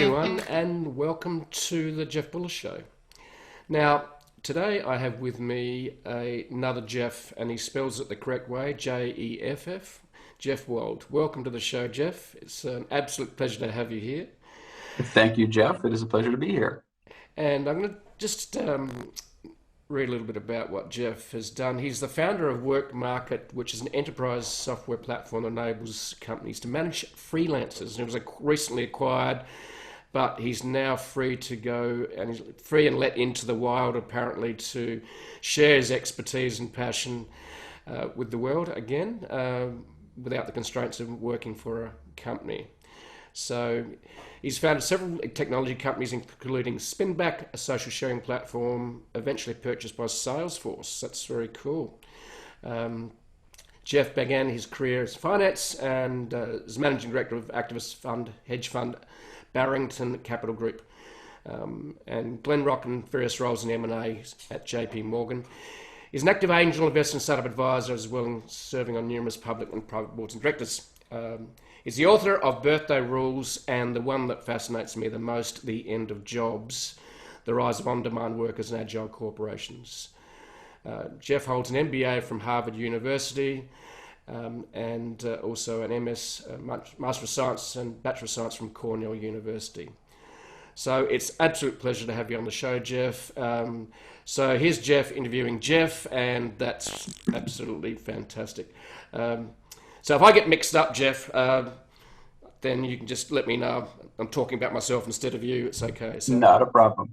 everyone, and welcome to the Jeff Bullis Show. Now, today I have with me another Jeff, and he spells it the correct way, Jeff, Jeff Wald. Welcome to the show, Jeff. It's an absolute pleasure to have you here. Thank you, Jeff. It is a pleasure to be here. And I'm going to just read a little bit about what Jeff has done. He's the founder of Work Market, which is an enterprise software platform that enables companies to manage freelancers. And it was recently acquired, but he's now free to go, and he's free and let into the wild, apparently, to share his expertise and passion with the world again, without the constraints of working for a company. So he's founded several technology companies, including Spinback, a social sharing platform, eventually purchased by Salesforce. That's very cool. Jeff began his career as finance and is managing director of activist fund, hedge fund, Barington Capital Group, and Glenrock, and various roles in M&A at JP. He's an active angel investor and startup advisor, as well as serving on numerous public and private boards and directors. He's the author of Birthday Rules and the one that fascinates me the most, The End of Jobs, The Rise of On-Demand Workers and Agile Corporations. Jeff holds an MBA from Harvard University and also an MS, Master of Science and Bachelor of Science from Cornell University. So it's absolute pleasure to have you on the show, Jeff. So here's Jeff interviewing Jeff, and that's absolutely fantastic. So if I get mixed up, Jeff, then you can just let me know I'm talking about myself instead of you. It's okay. So, Not a problem.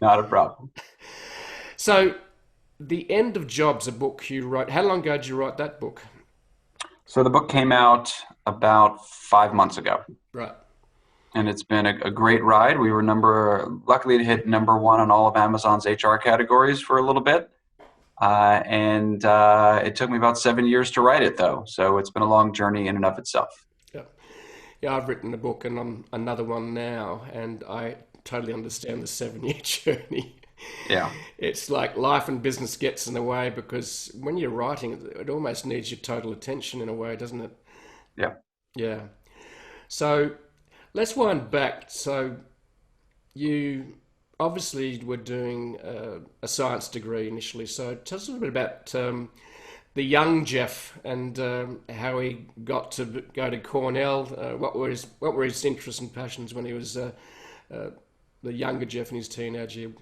Not a problem. So The End of Jobs, a book you wrote. How long ago did you write that book? So the book came out about 5 months ago. Right. And it's been a great ride. We were luckily to hit number one on all of Amazon's HR categories for a little bit. And it took me about 7 years to write it, though. So it's been a long journey in and of itself. Yeah, I've written a book and I'm another one now, and I totally understand the 7 year journey. Yeah. It's like life and business gets in the way, because when you're writing, it almost needs your total attention in a way, doesn't it? Yeah. Yeah. So let's wind back. So you obviously were doing a science degree initially. So tell us a little bit about the young Jeff and how he got to go to Cornell. What were his interests and passions when he was the younger Jeff in his teenage year?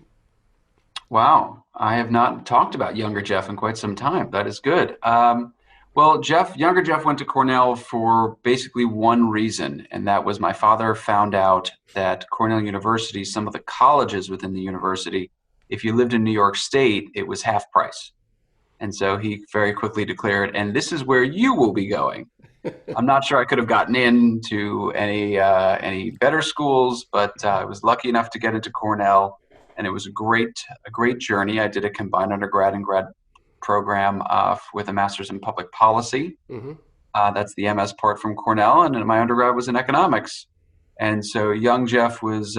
Wow. I have not talked about younger Jeff in quite some time. That is good. Well, younger Jeff went to Cornell for basically one reason, and that was my father found out that Cornell University, some of the colleges within the university, if you lived in New York State, it was half price. And so he very quickly declared, and this is where you will be going. I'm not sure I could have gotten into any better schools, but I was lucky enough to get into Cornell, and it was a great journey. I did a combined undergrad and grad program with a master's in public policy. Mm-hmm. That's the MS part from Cornell, and my undergrad was in economics. And so young Jeff was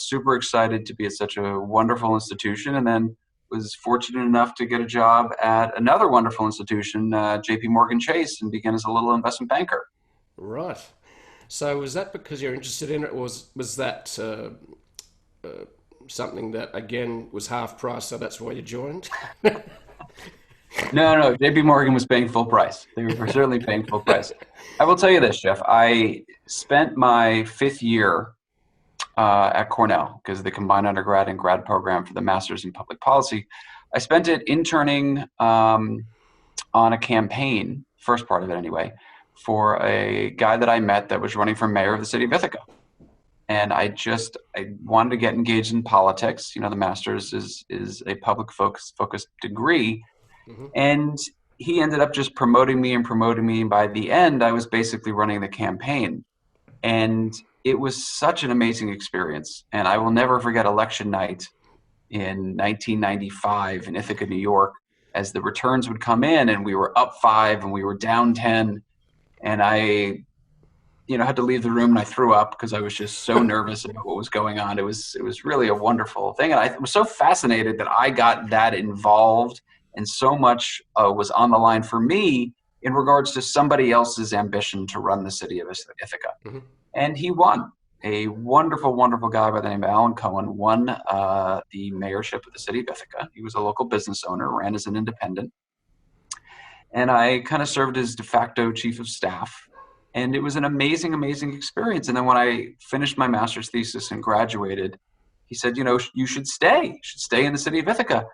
super excited to be at such a wonderful institution, and then was fortunate enough to get a job at another wonderful institution, JP Chase, and began as a little investment banker. Right. So was that because you're interested in it, or was that something that, again, was half price, so that's why you joined? No, JP Morgan was paying full price. They were certainly paying full price. I will tell you this, Jeff. I spent my 5th year at Cornell, because of the combined undergrad and grad program for the master's in public policy. I spent it interning on a campaign, first part of it anyway, for a guy that I met that was running for mayor of the city of Ithaca. And I wanted to get engaged in politics. You know, the master's is a public focused degree. Mm-hmm. And he ended up just promoting me. And by the end, I was basically running the campaign. And it was such an amazing experience. And I will never forget election night in 1995 in Ithaca, New York, as the returns would come in and we were up 5 and we were down 10. And I, had to leave the room, and I threw up because I was just so nervous about what was going on. It was really a wonderful thing. And I was so fascinated that I got that involved, and so much was on the line for me in regards to somebody else's ambition to run the city of Ithaca. Mm-hmm. And he won. a wonderful, wonderful guy by the name of Alan Cohen won the mayorship of the city of Ithaca. He was a local business owner, ran as an independent. And I kind of served as de facto chief of staff. And it was an amazing, amazing experience. And then when I finished my master's thesis and graduated, he said, you should stay. You should stay in the city of Ithaca.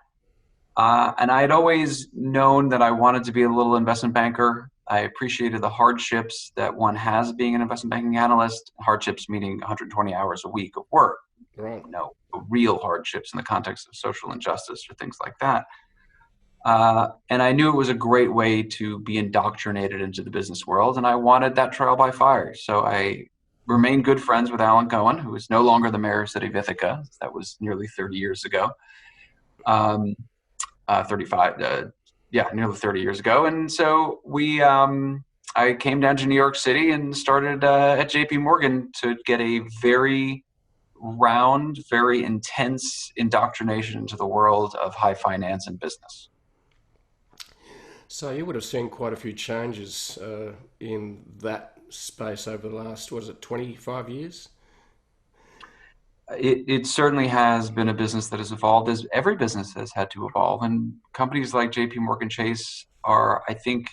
And I had always known that I wanted to be a little investment banker. I appreciated the hardships that one has being an investment banking analyst, hardships meaning 120 hours a week of work. Right. Real hardships in the context of social injustice or things like that. And I knew it was a great way to be indoctrinated into the business world, and I wanted that trial by fire. So I remained good friends with Alan Cohen, who is no longer the mayor of the city of Ithaca. That was nearly 30 years ago. 35, nearly 30 years ago. And so I came down to New York City and started at JP Morgan to get a very round, very intense indoctrination into the world of high finance and business. So you would have seen quite a few changes in that space over the last, 25 years? It certainly has been a business that has evolved, as every business has had to evolve. And companies like JP Morgan Chase are, I think,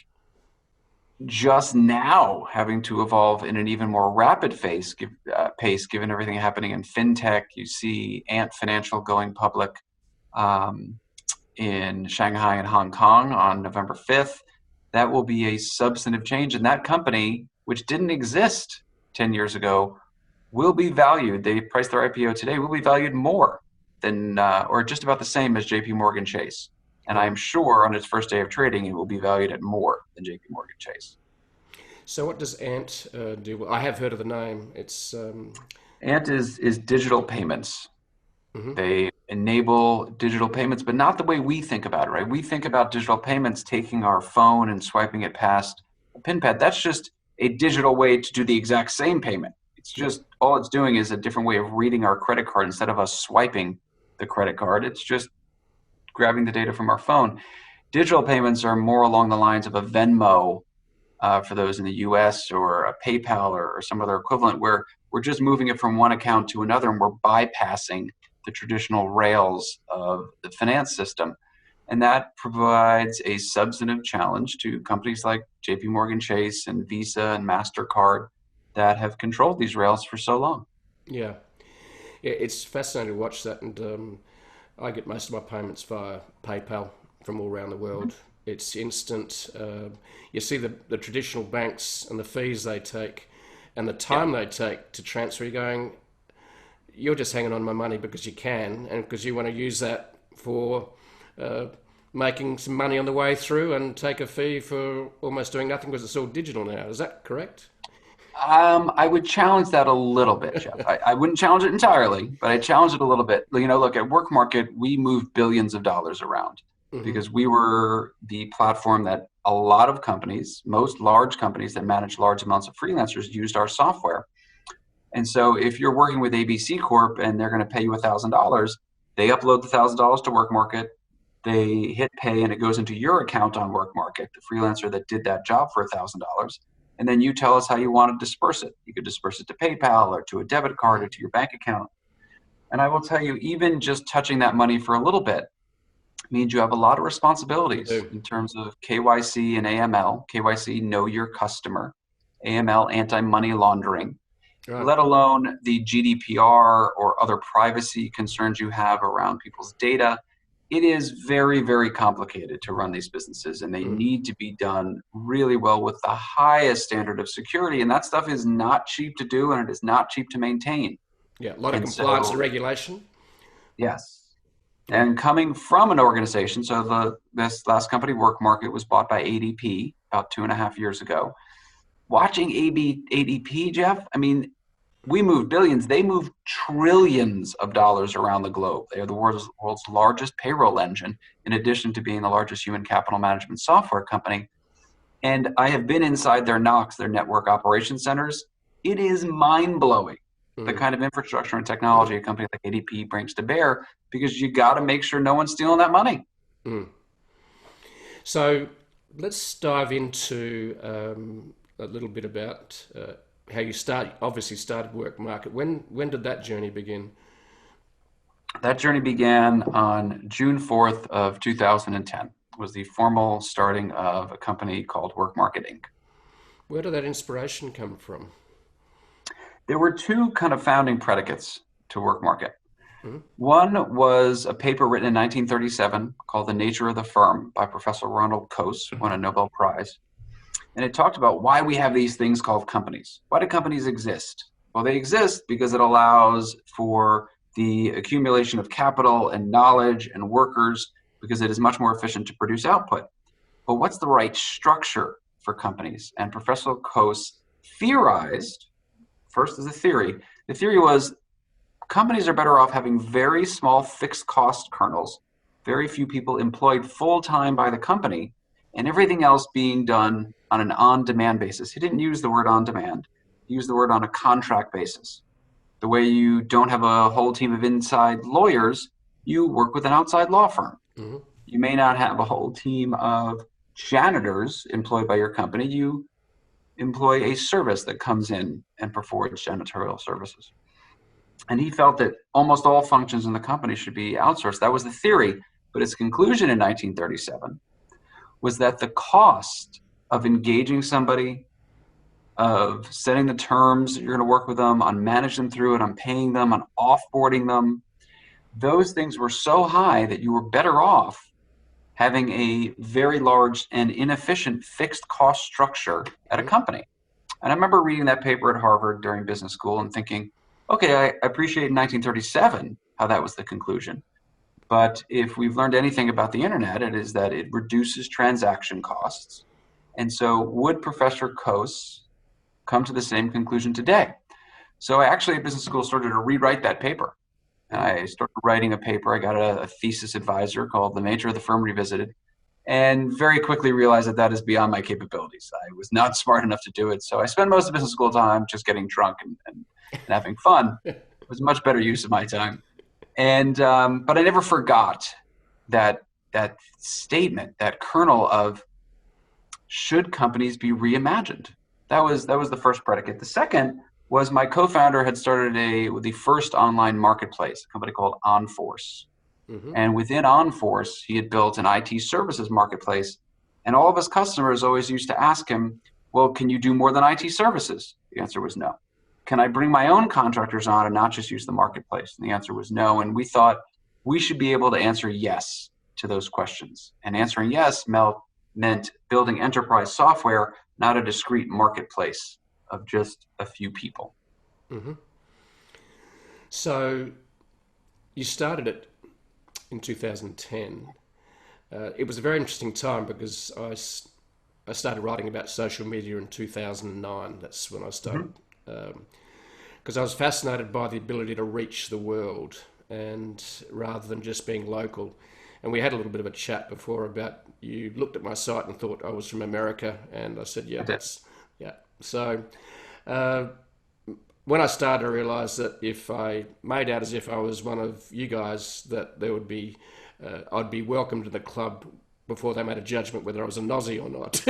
just now having to evolve in an even more rapid pace, given everything happening in fintech. You see Ant Financial going public in Shanghai and Hong Kong on November 5th. That will be a substantive change. And that company, which didn't exist 10 years ago, will be valued. They priced their IPO today, will be valued more than, or just about the same as JP Morgan Chase. And I'm sure on its first day of trading, it will be valued at more than JP Morgan Chase. So what does Ant do? I have heard of the name. It's Ant is digital payments. Mm-hmm. They enable digital payments, but not the way we think about it, right? We think about digital payments taking our phone and swiping it past a PIN pad. That's just a digital way to do the exact same payment. It's just, all it's doing is a different way of reading our credit card. Instead of us swiping the credit card, it's just grabbing the data from our phone. Digital payments are more along the lines of a Venmo for those in the US, or a PayPal or some other equivalent, where we're just moving it from one account to another and we're bypassing the traditional rails of the finance system. And that provides a substantive challenge to companies like JP Morgan Chase and Visa and MasterCard that have controlled these rails for so long. Yeah, it's fascinating to watch that. And I get most of my payments via PayPal from all around the world. Mm-hmm. It's instant. You see the traditional banks and the fees they take and the time they take to transfer. You're going, you're just hanging on my money because you can, and because you want to use that for making some money on the way through, and take a fee for almost doing nothing because it's all digital now. Is that correct? I would challenge that a little bit, Jeff. I wouldn't challenge it entirely, but I challenge it a little bit. Look, at Work Market, we moved billions of dollars around because we were the platform that a lot of companies, most large companies that manage large amounts of freelancers, used our software. And so if you're working with ABC Corp and they're going to pay you $1,000, they upload the $1,000 to Work Market, they hit pay, and it goes into your account on Work Market, the freelancer that did that job for $1,000. And then you tell us how you want to disperse it. You could disperse it to PayPal or to a debit card or to your bank account. And I will tell you, even just touching that money for a little bit means you have a lot of responsibilities in terms of KYC and AML. KYC, know your customer. AML, anti-money laundering. Right. Let alone the GDPR or other privacy concerns you have around people's data. It is very, very complicated to run these businesses, and they need to be done really well with the highest standard of security. And that stuff is not cheap to do, and it is not cheap to maintain. Yeah, a lot of compliance and regulation. Yes. And coming from an organization, so this last company, Work Market, was bought by ADP about 2.5 years ago. Watching ADP, Jeff, I mean, we move billions. They move trillions of dollars around the globe. They are the world's largest payroll engine, in addition to being the largest human capital management software company. And I have been inside their NOCs, their network operations centers. It is mind-blowing, the kind of infrastructure and technology a company like ADP brings to bear, because you got to make sure no one's stealing that money. So let's dive into a little bit about how you obviously started Work Market. When did that journey begin? That journey began on June 4th of 2010. Was the formal starting of a company called Work Market Inc. Where did that inspiration come from? There were two kind of founding predicates to Work Market. Mm-hmm. One was a paper written in 1937 called The Nature of the Firm by Professor Ronald Coase, won a Nobel Prize. And it talked about why we have these things called companies. Why do companies exist? Well, they exist because it allows for the accumulation of capital and knowledge and workers, because it is much more efficient to produce output. But what's the right structure for companies? And Professor Coase theorized, first as a theory, the theory was companies are better off having very small fixed cost kernels, very few people employed full-time by the company, and everything else being done on an on-demand basis. He didn't use the word on-demand. He used the word on a contract basis. The way you don't have a whole team of inside lawyers, you work with an outside law firm. Mm-hmm. You may not have a whole team of janitors employed by your company. You employ a service that comes in and performs janitorial services. And he felt that almost all functions in the company should be outsourced. That was the theory. But his conclusion in 1937 was that the cost of engaging somebody, of setting the terms that you're going to work with them, on managing them through it, on paying them, on offboarding them, those things were so high that you were better off having a very large and inefficient fixed cost structure at a company. And I remember reading that paper at Harvard during business school and thinking, okay, I appreciate in 1937 how that was the conclusion. But if we've learned anything about the internet, it is that it reduces transaction costs. And so would Professor Coase come to the same conclusion today? So I actually at business school started to rewrite that paper. And I started writing a paper. I got a thesis advisor called The Nature of the Firm Revisited, and very quickly realized that that is beyond my capabilities. I was not smart enough to do it. So I spent most of business school time just getting drunk and having fun. It was a much better use of my time. And but I never forgot that statement, that kernel of should companies be reimagined? That was the first predicate. The second was my co-founder had started the first online marketplace, a company called OnForce. Mm-hmm. And within OnForce, he had built an IT services marketplace. And all of his customers always used to ask him, well, can you do more than IT services? The answer was no. Can I bring my own contractors on and not just use the marketplace? And the answer was no. And we thought we should be able to answer yes to those questions. And answering yes meant building enterprise software, not a discrete marketplace of just a few people. Mm-hmm. So you started it in 2010. It was a very interesting time because I started writing about social media in 2009. That's when I started. Because I was fascinated by the ability to reach the world, and rather than just being local. And we had a little bit of a chat before about, you looked at my site and thought I was from America, and I said, yeah. So when I started, I realised that if I made out as if I was one of you guys, that there would be, I'd be welcomed to the club before they made a judgment whether I was a Aussie or not.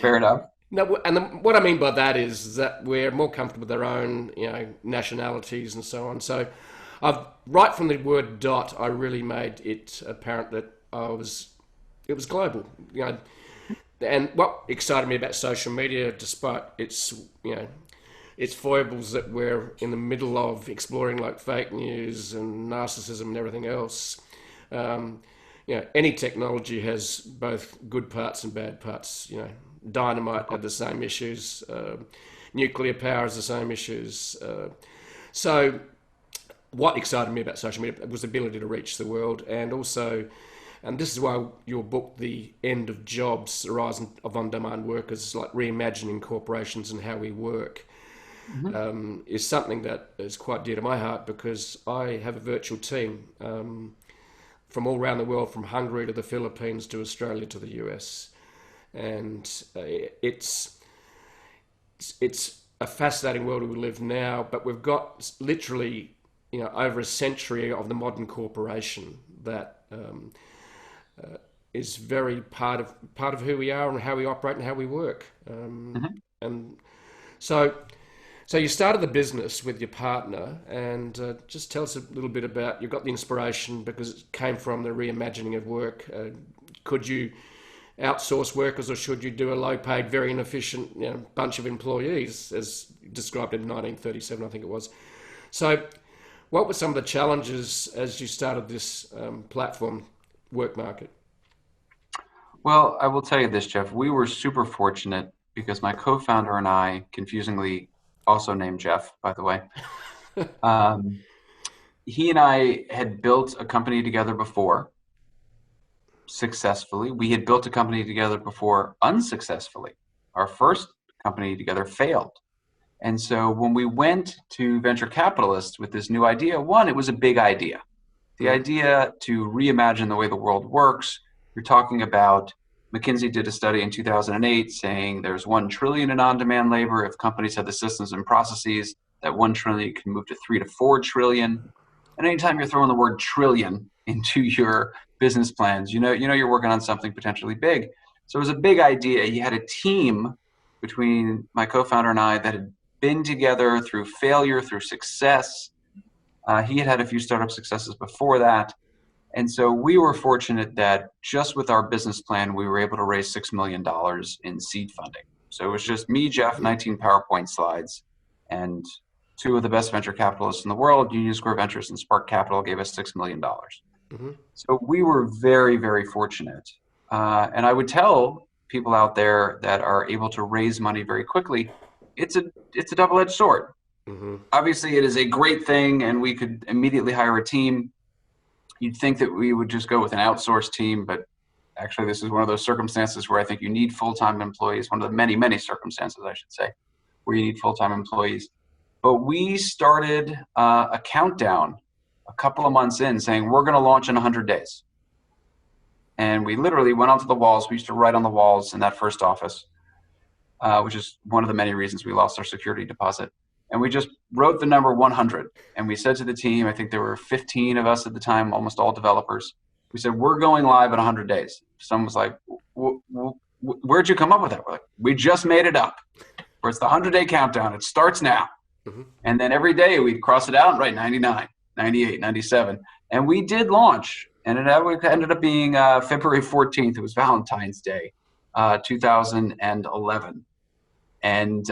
Fair enough. No, and what I mean by that is that we're more comfortable with our own, nationalities and so on. So, right from the word "dot," I really made it apparent that it was global. And what excited me about social media, despite its foibles that we're in the middle of exploring, like fake news and narcissism and everything else. Any technology has both good parts and bad parts. Dynamite had the same issues, nuclear power has the same issues. So what excited me about social media was the ability to reach the world, and also, and this is why your book, The End of Jobs, The Rise of On-Demand Workers, like reimagining corporations and how we work, is something that is quite dear to my heart, because I have a virtual team from all around the world, from Hungary to the Philippines to Australia to the US. And it's a fascinating world we live now, but we've got literally, over a century of the modern corporation that is very part of who we are and how we operate and how we work. And so you started the business with your partner, and just tell us a little bit about, you got the inspiration because it came from the reimagining of work. Could you outsource workers, or should you do a low-paid, very inefficient bunch of employees, as described in 1937, I think it was? So what were some of the challenges as you started this platform work market? Well, I will tell you this, Jeff. We were super fortunate because my co-founder and I, confusingly also named Jeff, by the way, he and I had built a company together before successfully. We had built a company together before unsuccessfully. Our first company together failed. And so when we went to venture capitalists with this new idea, one, it was a big idea. The idea to reimagine the way the world works. You're talking about, McKinsey did a study in 2008 saying there's 1 trillion in on-demand labor. If companies have the systems and processes, that 1 trillion can move to 3 to 4 trillion. And anytime you're throwing the word trillion into your business plans, you know you're working on something potentially big. So it was a big idea. You had a team between my co-founder and I that had been together through failure, through success. He had had a few startup successes before that. And so we were fortunate that just with our business plan, we were able to raise $6 million in seed funding. So it was just me, Jeff, 19 PowerPoint slides, and 2 of the best venture capitalists in the world, Union Square Ventures and Spark Capital, gave us $6 million. So we were very, very fortunate. And I would tell people out there that are able to raise money very quickly, it's a double-edged sword. Obviously, it is a great thing, and we could immediately hire a team. You'd think that we would just go with an outsourced team, but actually this is one of those circumstances where I think you need full-time employees, one of the many, many circumstances, I should say, where you need full-time employees. But we started a countdown a couple of months in saying, we're going to launch in 100 days. And we literally went onto the walls. We used to write on the walls in that first office, which is one of the many reasons we lost our security deposit. And we just wrote the number 100. And we said to the team, I think there were 15 of us at the time, almost all developers. We said, we're going live in 100 days. Someone was like, where'd you come up with that? We're like, we just made it up. Where it's the 100-day countdown. It starts now. And then every day we'd cross it out and write 99, 98, 97. And we did launch. And it ended up being February 14th. It was Valentine's Day, 2011. And,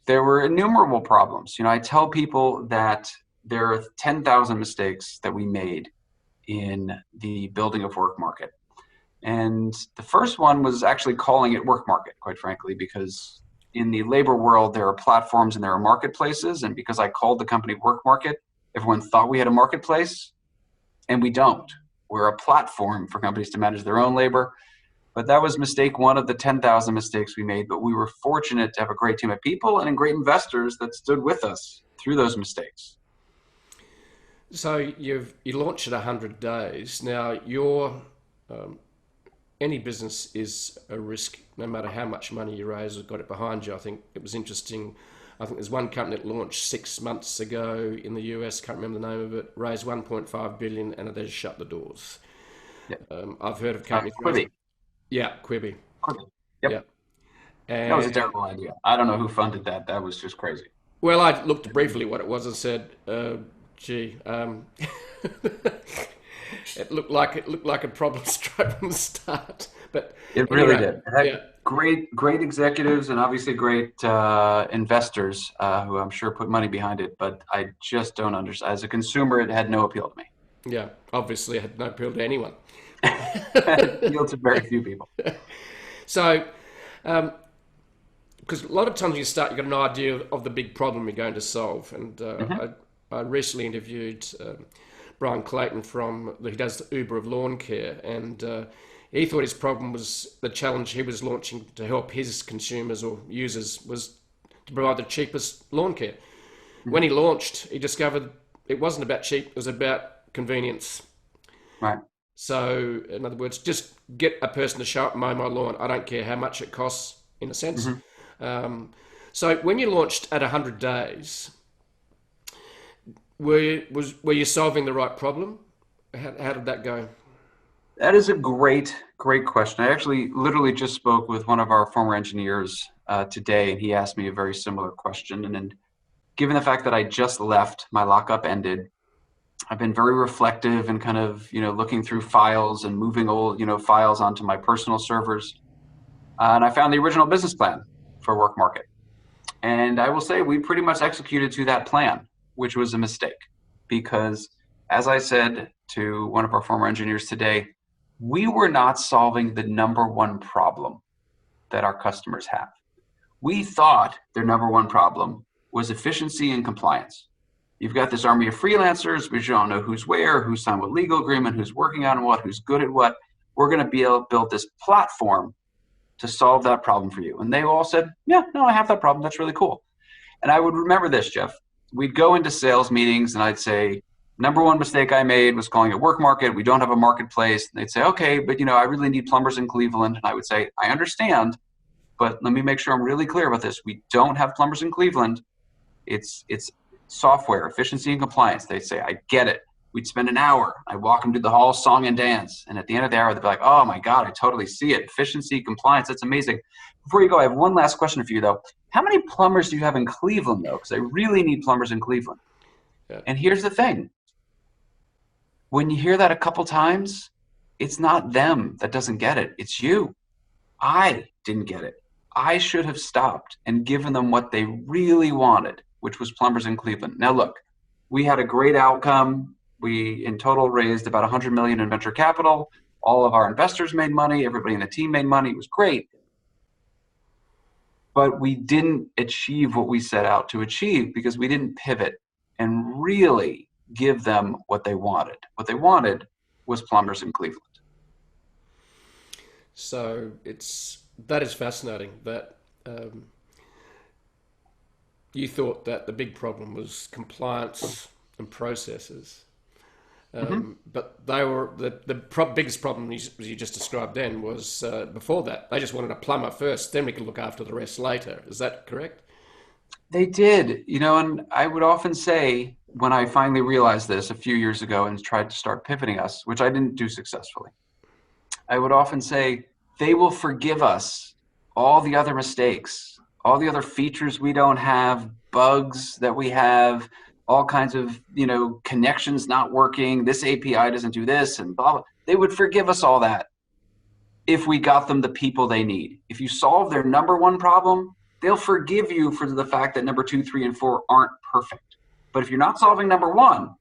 there were innumerable problems. I tell people that there are 10,000 mistakes that we made in the building of work market. And the first one was actually calling it work market, quite frankly, because in the labor world, there are platforms and there are marketplaces. And because I called the company work market, everyone thought we had a marketplace, and we don't. We're a platform for companies to manage their own labor. But that was mistake one of the 10,000 mistakes we made. But we were fortunate to have a great team of people and great investors that stood with us through those mistakes. So you launched at 100 days. Now, any business is a risk, no matter how much money you raise or got it behind you. I think it was interesting. I think there's one company that launched 6 months ago in the US, can't remember the name of it, raised 1.5 billion and they just shut the doors. Yep. I've heard of companies. Quibi. Yeah, Quibi. Yep. Yeah. And that was a terrible idea. I don't know who funded that. That was just crazy. Well, I looked briefly what it was and said, it looked like a problem straight from the start. But it really did. It had great executives and obviously great investors who I'm sure put money behind it. But I just don't understand. As a consumer, it had no appeal to me. Yeah, obviously, it had no appeal to anyone. It appealed to very few people. So, because a lot of times you got an idea of the big problem you're going to solve. And I recently interviewed Brian Clayton he does the Uber of lawn care, and he thought his problem was the challenge he was launching to help his consumers or users was to provide the cheapest lawn care. When he launched, he discovered it wasn't about cheap, it was about convenience. Right. So, in other words, just get a person to show up and mow my lawn. I don't care how much it costs, in a sense. So, when you launched at 100 days, were you solving the right problem? How did that go? That is a great question. I actually literally just spoke with one of our former engineers today, and he asked me a very similar question. And then, given the fact that I just left, my lockup ended, I've been very reflective and kind of, looking through files and moving old, files onto my personal servers. And I found the original business plan for WorkMarket. And I will say we pretty much executed to that plan, which was a mistake. Because as I said to one of our former engineers today, we were not solving the number one problem that our customers have. We thought their number one problem was efficiency and compliance. You've got this army of freelancers, but you don't know who's where, who's signed what legal agreement, who's working on what, who's good at what. We're going to be able to build this platform to solve that problem for you. And they all said, yeah, no, I have that problem. That's really cool. And I would remember this, Jeff. We'd go into sales meetings and I'd say, number one mistake I made was calling it WorkMarket. We don't have a marketplace. And they'd say, okay, but I really need plumbers in Cleveland. And I would say, I understand, but let me make sure I'm really clear about this. We don't have plumbers in Cleveland. It's software, efficiency and compliance. They'd say, I get it. We'd spend an hour. I'd walk them through the hall, song and dance. And at the end of the hour, they'd be like, oh my God, I totally see it. Efficiency, compliance, that's amazing. Before you go, I have one last question for you though. How many plumbers do you have in Cleveland though? Because I really need plumbers in Cleveland. Yeah. And here's the thing. When you hear that a couple times, it's not them that doesn't get it. It's you. I didn't get it. I should have stopped and given them what they really wanted, which was plumbers in Cleveland. Now look, we had a great outcome. We in total raised about $100 million in venture capital. All of our investors made money. Everybody in the team made money. It was great. But we didn't achieve what we set out to achieve because we didn't pivot and really give them what they wanted. What they wanted was plumbers in Cleveland. So that is fascinating that you thought that the big problem was compliance and processes. But they were the biggest problem you just described then was before that. They just wanted a plumber first, then we could look after the rest later. Is that correct? They did, and I would often say when I finally realized this a few years ago and tried to start pivoting us, which I didn't do successfully, I would often say they will forgive us all the other mistakes, all the other features we don't have, bugs that we have, all kinds of, connections not working, this API doesn't do this, and blah, blah. They would forgive us all that if we got them the people they need. If you solve their number one problem, they'll forgive you for the fact that number 2, 3, and 4 aren't perfect. But if you're not solving number one,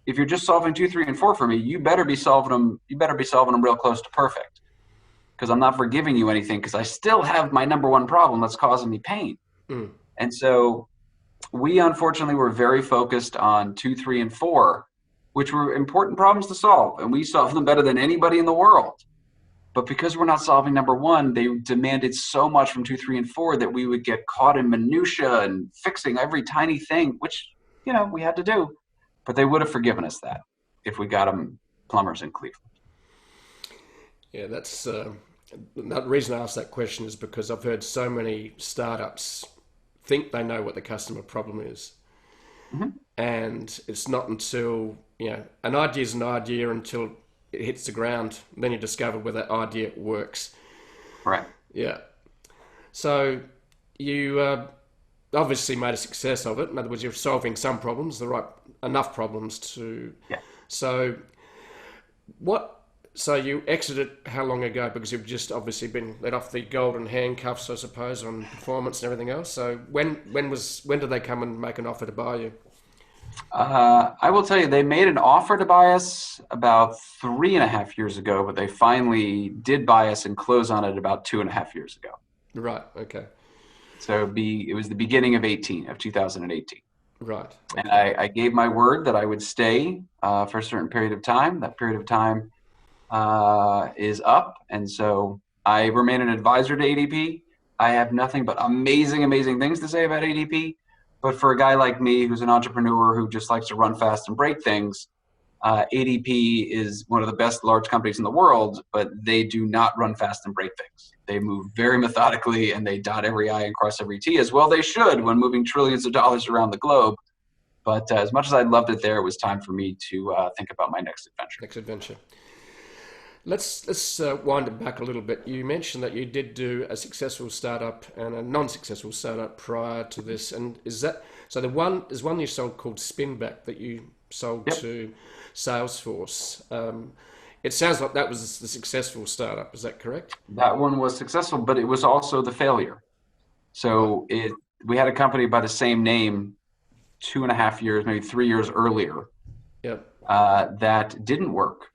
if you're just solving 2, 3, and 4 for me, you better be solving them real close to perfect. Because I'm not forgiving you anything because I still have my number one problem that's causing me pain. And so we unfortunately were very focused on 2, 3, and 4, which were important problems to solve. And we solved them better than anybody in the world. But because we're not solving number one, they demanded so much from 2, 3, and 4 that we would get caught in minutia and fixing every tiny thing, which, we had to do. But they would have forgiven us that if we got them plumbers in Cleveland. Yeah, that's the reason I asked that question is because I've heard so many startups think they know what the customer problem is. And it's not until, an idea is an idea until it hits the ground. Then you discover where that idea works. Right. Yeah. So you obviously made a success of it. In other words, you're solving some problems, enough problems to... Yeah. So you exited how long ago? Because you've just obviously been let off the golden handcuffs, I suppose, on performance and everything else. So when did they come and make an offer to buy you? I will tell you, they made an offer to buy us about 3.5 years ago, but they finally did buy us and close on it about 2.5 years ago. Right. Okay. So it was the beginning of 2018. Right. Okay. And I gave my word that I would stay for a certain period of time. That period of time is up. And so I remain an advisor to ADP. I have nothing but amazing, amazing things to say about ADP. But for a guy like me, who's an entrepreneur who just likes to run fast and break things, ADP is one of the best large companies in the world, but they do not run fast and break things. They move very methodically and they dot every I and cross every T, as well they should when moving trillions of dollars around the globe. But as much as I loved it there, it was time for me to think about my next adventure. Let's wind it back a little bit. You mentioned that you did do a successful startup and a non-successful startup prior to this, and is that so? There's one you sold called Spinback that you sold Yep. to Salesforce. It sounds like that was the successful startup. Is that correct? That one was successful, but it was also the failure. Right. So we had a company by the same name 2.5 years, maybe 3 years earlier, Yep. that didn't work.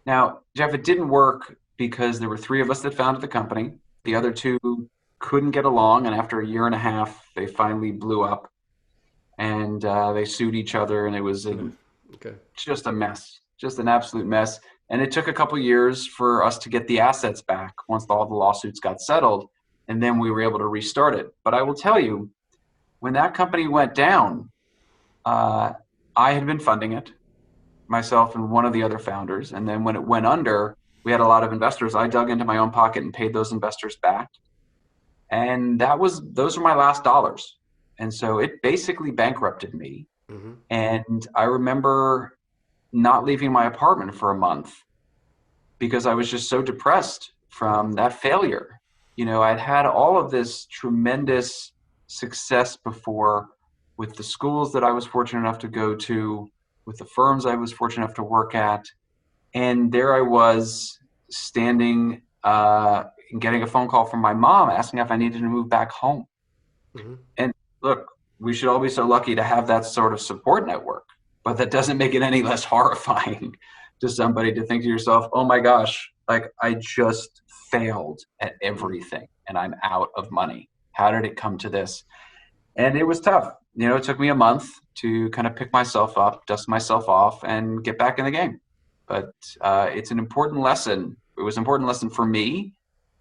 Now, Jeff, it didn't work because there were three of us that founded the company. The other two couldn't get along, and after a year and a half, they finally blew up, and they sued each other, and it was Okay. just a mess, just an absolute mess. And it took a couple years for us to get the assets back once all the lawsuits got settled, and then we were able to restart it. But I will tell you, when that company went down, I had been funding it, myself and one of the other founders. And then when it went under, we had a lot of investors. I dug into my own pocket and paid those investors back. And those were my last dollars. And so it basically bankrupted me. Mm-hmm. And I remember not leaving my apartment for a month because I was just so depressed from that failure. I'd had all of this tremendous success before with the schools that I was fortunate enough to go to, with the firms I was fortunate enough to work at. And there I was standing and getting a phone call from my mom asking if I needed to move back home. Mm-hmm. And look, we should all be so lucky to have that sort of support network, but that doesn't make it any less horrifying to somebody to think to yourself, oh my gosh, like I just failed at everything and I'm out of money. How did it come to this? And it was tough. It took me a month to kind of pick myself up, dust myself off, and get back in the game. But it's an important lesson. It was an important lesson for me.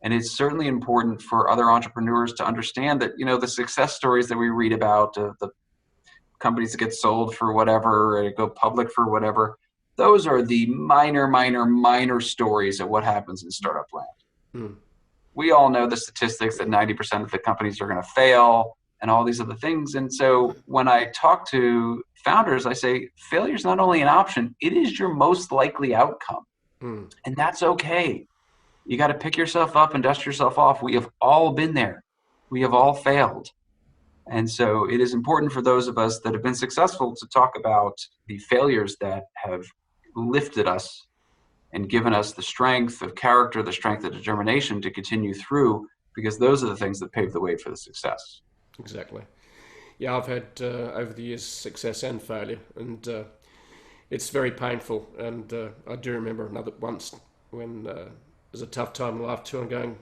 And it's certainly important for other entrepreneurs to understand that, the success stories that we read about, the companies that get sold for whatever, or go public for whatever, those are the minor stories of what happens in startup land. Mm. We all know the statistics that 90% of the companies are going to fail and all these other things. And so when I talk to founders, I say, failure is not only an option, it is your most likely outcome. Mm. And that's okay. You got to pick yourself up and dust yourself off. We have all been there. We have all failed. And so it is important for those of us that have been successful to talk about the failures that have lifted us and given us the strength of character, the strength of determination to continue through, because those are the things that pave the way for the success. Exactly. Yeah, I've had over the years success and failure, and it's very painful. And I do remember once when it was a tough time in life too, and going,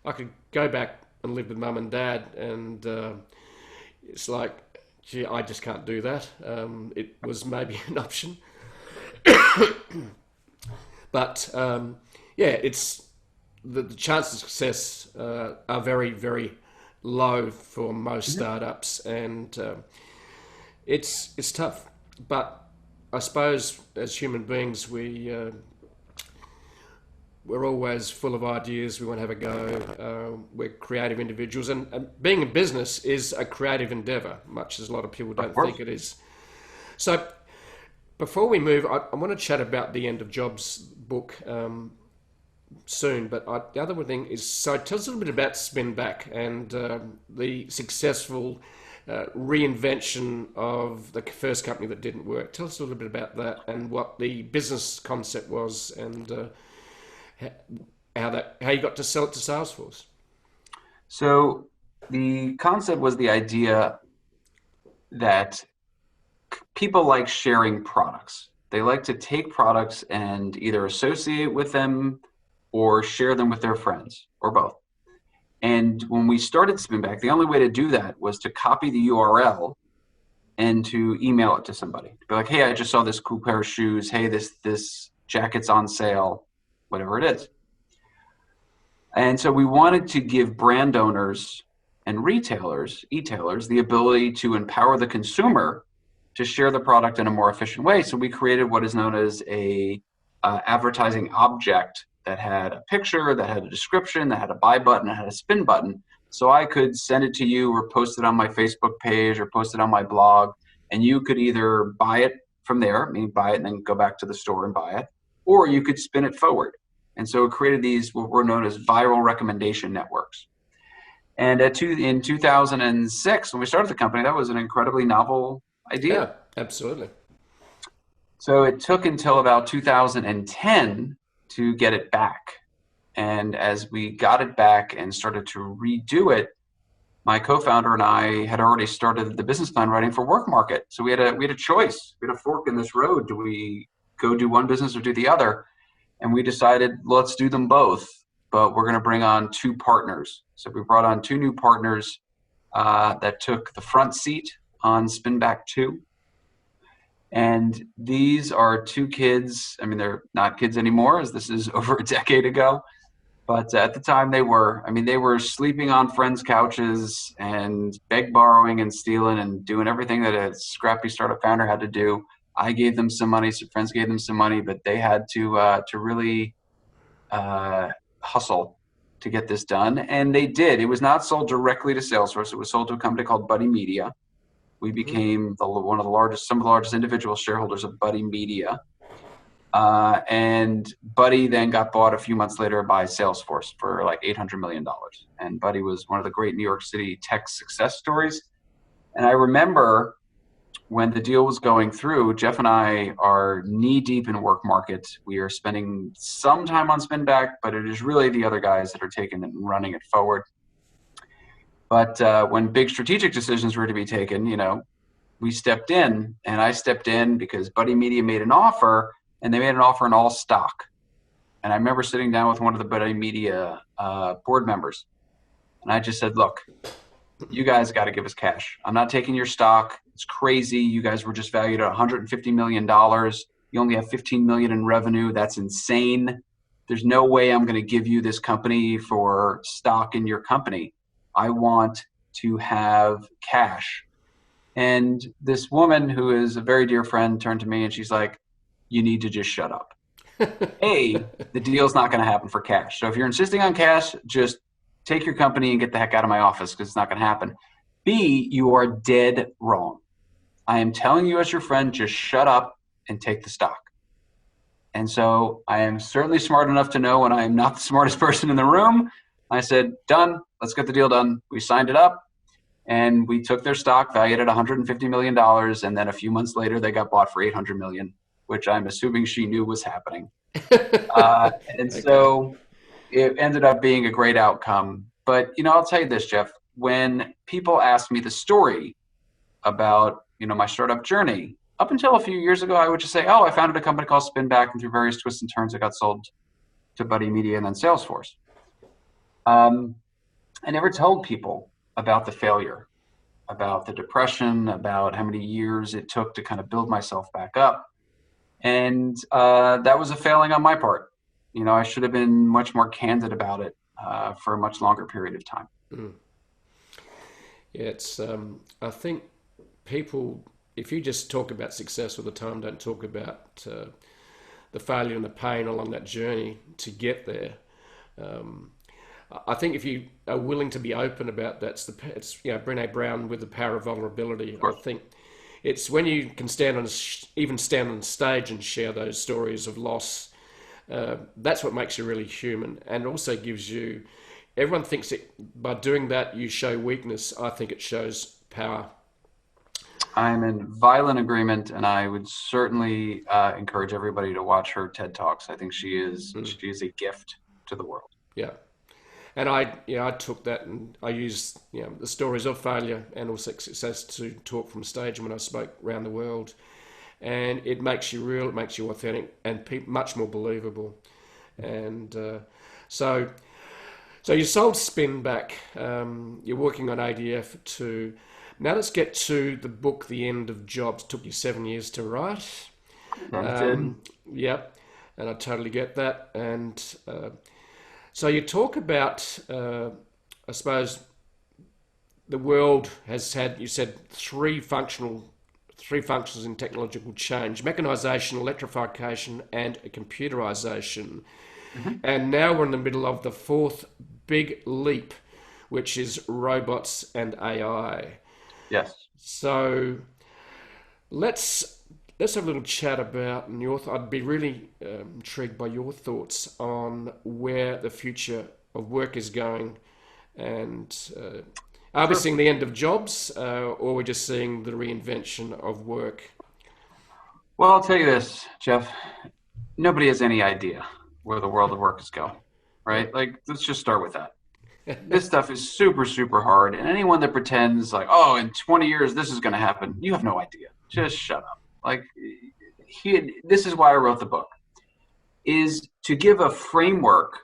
I could go back and live with mum and dad, and it's like, gee, I just can't do that. It was maybe an option, but yeah, it's the chances of success are very, very low for most startups, and it's tough. But I suppose as human beings, we're always full of ideas. We want to have a go. We're creative individuals, and being in business is a creative endeavor, much as a lot of people don't think it is. So before we move, I want to chat about the End of Jobs book soon, but the other thing is, so tell us a little bit about Spinback and the successful reinvention of the first company that didn't work. Tell us a little bit about that and what the business concept was, and how you got to sell it to Salesforce. So the concept was the idea that people like sharing products. They like to take products and either associate with them or share them with their friends, or both. And when we started Spinback, the only way to do that was to copy the URL and to email it to somebody. Be like, hey, I just saw this cool pair of shoes. Hey, this jacket's on sale, whatever it is. And so we wanted to give brand owners and retailers, e-tailers, the ability to empower the consumer to share the product in a more efficient way. So we created what is known as a advertising object that had a picture, that had a description, that had a buy button, that had a spin button. So I could send it to you or post it on my Facebook page or post it on my blog, and you could either buy it from there, meaning buy it and then go back to the store and buy it, or you could spin it forward. And so it created these, what were known as viral recommendation networks. And in 2006, when we started the company, that was an incredibly novel idea. Yeah, absolutely. So it took until about 2010 to get it back. And as we got it back and started to redo it, my co-founder and I had already started the business plan writing for Work Market. So we had a choice. We had a fork in this road. Do we go do one business or do the other? And we decided, let's do them both, but we're going to bring on two partners. So we brought on two new partners that took the front seat on Spinback 2. And these are two kids. I mean, they're not kids anymore, as this is over a decade ago. But at the time they were sleeping on friends' couches and borrowing and stealing and doing everything that a scrappy startup founder had to do. I gave them some money, some friends gave them some money, but they had to really hustle to get this done. And they did. It was not sold directly to Salesforce. It was sold to a company called Buddy Media. We became some of the largest individual shareholders of Buddy Media. And Buddy then got bought a few months later by Salesforce for like $800 million. And Buddy was one of the great New York City tech success stories. And I remember when the deal was going through, Jeff and I are knee deep in Work Market. We are spending some time on Spinback, but it is really the other guys that are taking it and running it forward. But when big strategic decisions were to be taken, we stepped in, and I stepped in because Buddy Media made an offer, and they made an offer in all stock. And I remember sitting down with one of the Buddy Media board members, and I just said, look, you guys got to give us cash. I'm not taking your stock. It's crazy. You guys were just valued at $150 million. You only have 15 million in revenue. That's insane. There's no way I'm going to give you this company for stock in your company. I want to have cash. And this woman, who is a very dear friend, turned to me and she's like, you need to just shut up. A, the deal's not going to happen for cash. So if you're insisting on cash, just take your company and get the heck out of my office, because it's not going to happen. B, you are dead wrong. I am telling you as your friend, just shut up and take the stock. And so I am certainly smart enough to know when I am not the smartest person in the room. I said, done, let's get the deal done. We signed it up and we took their stock valued at $150 million. And then a few months later, they got bought for $800 million, which I'm assuming she knew was happening. So it ended up being a great outcome. But, I'll tell you this, Jeff, when people ask me the story about, my startup journey, up until a few years ago, I would just say, I founded a company called Spinback, and through various twists and turns, it got sold to Buddy Media and then Salesforce. I never told people about the failure, about the depression, about how many years it took to kind of build myself back up. And that was a failing on my part. I should have been much more candid about it for a much longer period of time. Yeah, it's. I think people, if you just talk about success all the time, don't talk about the failure and the pain along that journey to get there. I think if you are willing to be open about that, it's Brené Brown with the power of vulnerability. I think it's when you can stand on stage and share those stories of loss. That's what makes you really human, and also gives you. Everyone thinks that by doing that you show weakness. I think it shows power. I'm in violent agreement, and I would certainly encourage everybody to watch her TED Talks. I think she is a gift to the world. Yeah. And I took that and I used the stories of failure and also success to talk from stage when I spoke around the world, and it makes you real, it makes you authentic, and much more believable. And so you sold Spinback. You're working on ADF to. Now let's get to the book, The End of Jobs. It took you 7 years to write. Yep, and I totally get that. And so you talk about, I suppose, the world has had, you said, three functions in technological change: mechanisation, electrification, and computerisation. Mm-hmm. And now we're in the middle of the fourth big leap, which is robots and AI. Yes. So let's let's have a little chat about I'd be really intrigued by your thoughts on where the future of work is going, and are we seeing the end of jobs, or we're just seeing the reinvention of work? Well, I'll tell you this, Jeff. Nobody has any idea where the world of work is going, right? Like, let's just start with that. This stuff is super, super hard. And anyone that pretends like, oh, in 20 years, this is going to happen, you have no idea. Just shut up. Like, this is why I wrote the book, is to give a framework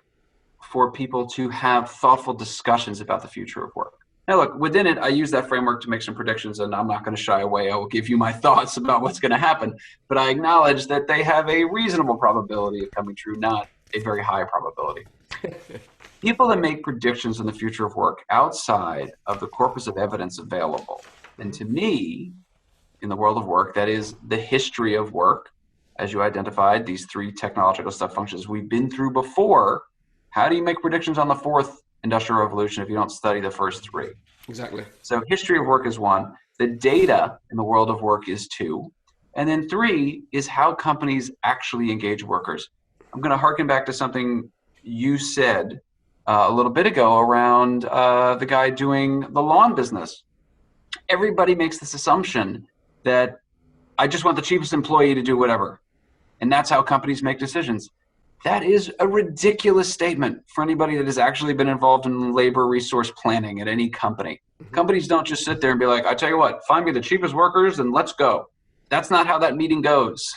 for people to have thoughtful discussions about the future of work. Now, look, within it, I use that framework to make some predictions, and I'm not going to shy away. I will give you my thoughts about what's going to happen. But I acknowledge that they have a reasonable probability of coming true, not a very high probability. People that make predictions on the future of work outside of the corpus of evidence available, and to me, in the world of work, that is the history of work, as you identified, these three technological step functions we've been through before. How do you make predictions on the fourth industrial revolution if you don't study the first three? Exactly. So history of work is one. The data in the world of work is two. And then three is how companies actually engage workers. I'm going to harken back to something you said a little bit ago around the guy doing the lawn business. Everybody makes this assumption that I just want the cheapest employee to do whatever. And that's how companies make decisions. That is a ridiculous statement for anybody that has actually been involved in labor resource planning at any company. Companies don't just sit there and be like, I tell you what, find me the cheapest workers and let's go. That's not how that meeting goes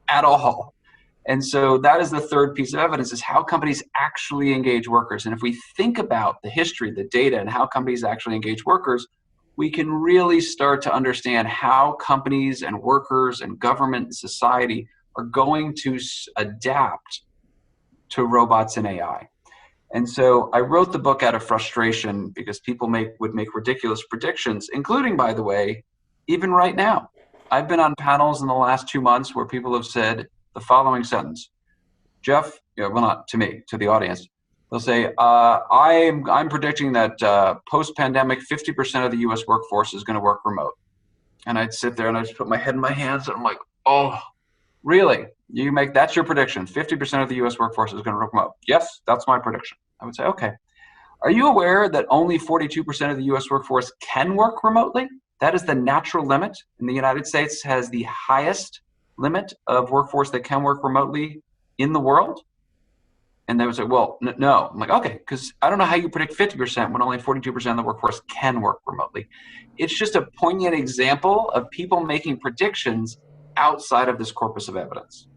at all. And so that is the third piece of evidence, is how companies actually engage workers. And if we think about the history, the data, and how companies actually engage workers, we can really start to understand how companies and workers and government and society are going to adapt to robots and AI. And so I wrote the book out of frustration because people would make ridiculous predictions, including, by the way, even right now. I've been on panels in the last 2 months where people have said the following sentence. Jeff, well, not to me, to the audience. They'll say, I'm predicting that post-pandemic, 50% of the US workforce is going to work remote. And I'd sit there and I'd just put my head in my hands and I'm like, oh, really? That's your prediction. 50% of the US workforce is going to work remote. Yes, that's my prediction. I would say, okay. Are you aware that only 42% of the US workforce can work remotely? That is the natural limit. And the United States has the highest limit of workforce that can work remotely in the world. And they would say, well, no. I'm like, okay, because I don't know how you predict 50% when only 42% of the workforce can work remotely. It's just a poignant example of people making predictions outside of this corpus of evidence.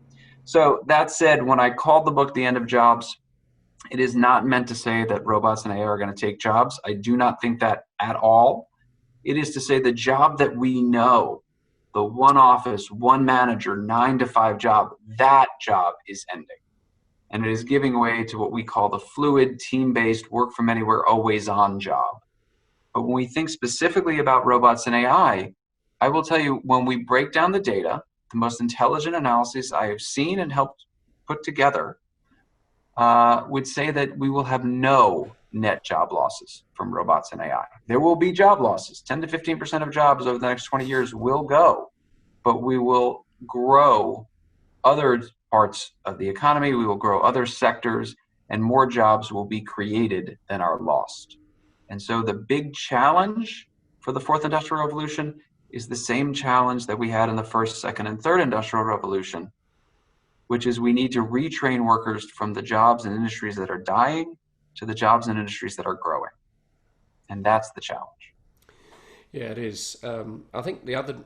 So that said, when I called the book The End of Jobs, it is not meant to say that robots and AI are going to take jobs. I do not think that at all. It is to say the job that we know, the one office, one manager, 9 to 5 job, that job is ending. And it is giving way to what we call the fluid, team-based, work from anywhere, always-on job. But when we think specifically about robots and AI, I will tell you, when we break down the data, the most intelligent analysis I have seen and helped put together would say that we will have no net job losses from robots and AI. There will be job losses. 10 to 15% of jobs over the next 20 years will go, but we will grow other parts of the economy, we will grow other sectors, and more jobs will be created than are lost. And so the big challenge for the fourth industrial revolution is the same challenge that we had in the first, second, and third industrial revolution, which is we need to retrain workers from the jobs and industries that are dying to the jobs and industries that are growing. And that's the challenge. Yeah, it is. I think the other,